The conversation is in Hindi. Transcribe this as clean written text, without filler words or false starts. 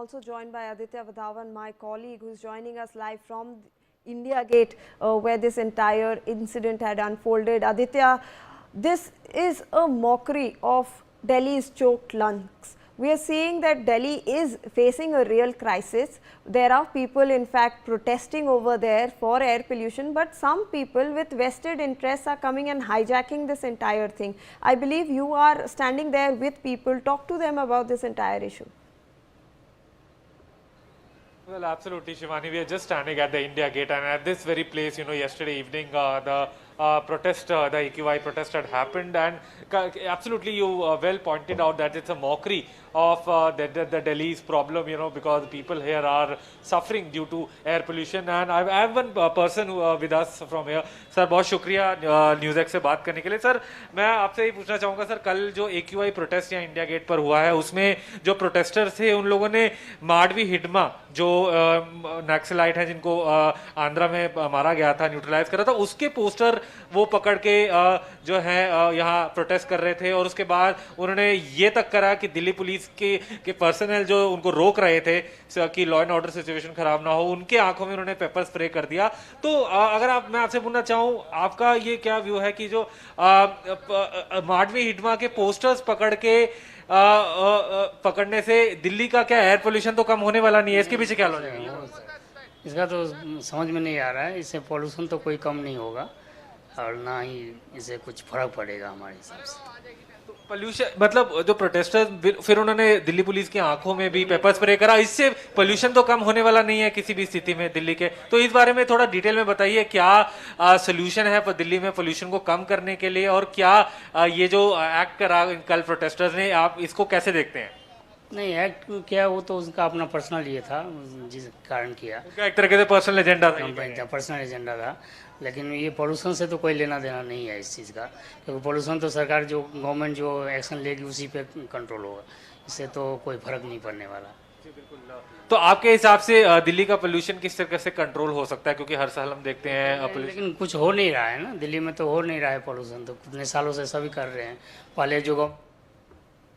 also joined by Aditya Vadhavan, my colleague, who is joining us live from India Gate, where this entire incident had unfolded. Aditya, this is a mockery of Delhi's choked lungs. We are seeing that Delhi is facing a real crisis. There are people, in fact, protesting over there for air pollution, but some people with vested interests are coming and hijacking this entire thing. I believe you are standing there with people. Talk to them about this entire issue. Well, absolutely, Shivani. We are just standing at the India Gate, and at this very place, yesterday evening, the protest, the AQI protest had happened, and absolutely, you well pointed out that it's a mockery of the Delhi's problem, because people here are suffering due to air pollution. And I have one person with us from here. Sir, बहुत शुक्रिया न्यूज़ एक्स से बात करने के लिए. सर, मैं आपसे ये पूछना चाहूँगा, सर, कल जो AQI प्रोटेस्ट यहाँ इंडिया गेट पर हुआ है, उसमें जो प्रोटेस्टर्स थे, उन लोगों ने माडवी हिडमा, जो नक्सलाइट हैं जिनको आंध्रा में मारा गया था, न्यूट्रलाइज करा था, उसके पोस्टर वो पकड़ के जो है यहाँ प्रोटेस्ट कर रहे थे. और उसके बाद उन्होंने ये तक करा कि दिल्ली पुलिस के पर्सनल जो उनको रोक रहे थे कि लॉ एंड ऑर्डर सिचुएशन खराब ना हो, उनके आंखों में उन्होंने पेपर स्प्रे कर दिया. तो अगर मैं आपसे पूछना चाहूँ, आपका ये क्या व्यू है कि जो माडवी हिडमा के पोस्टर्स पकड़ने से दिल्ली का क्या एयर पोल्यूशन तो कम होने वाला नहीं है, इसके पीछे क्या लॉजिक है? इसका तो समझ में नहीं आ रहा है. इससे पोल्यूशन तो कोई कम नहीं होगा और ना ही इससे कुछ फर्क पड़ेगा हमारे हिसाब से. पोल्यूशन मतलब जो प्रोटेस्टर्स, फिर उन्होंने दिल्ली पुलिस की आंखों में भी पेपर स्प्रे करा, इससे पोल्यूशन तो कम होने वाला नहीं है किसी भी स्थिति में दिल्ली के. तो इस बारे में थोड़ा डिटेल में बताइए, क्या सोल्यूशन है दिल्ली में पोल्यूशन को कम करने के लिए, और क्या ये जो एक्ट करा कल प्रोटेस्टर्स ने, आप इसको कैसे देखते हैं? नहीं, एक्ट किया वो तो उसका अपना पर्सनल ये था, जिस कारण किया, एक तरह से पर्सनल एजेंडा था, पर्सनल एजेंडा था. लेकिन ये पोल्यूशन से तो कोई लेना देना नहीं है इस चीज़ का, क्योंकि पोल्यूशन तो सरकार जो गवर्नमेंट जो एक्शन लेगी उसी पे कंट्रोल होगा. इससे तो कोई फर्क नहीं पड़ने वाला. तो आपके हिसाब से दिल्ली का पोल्यूशन किस तरह से कंट्रोल हो सकता है? क्योंकि हर साल हम देखते हैं लेकिन कुछ हो नहीं रहा है ना दिल्ली में, तो हो नहीं रहा है पोल्यूशन. तो कितने सालों से सभी कर रहे हैं. पहले जो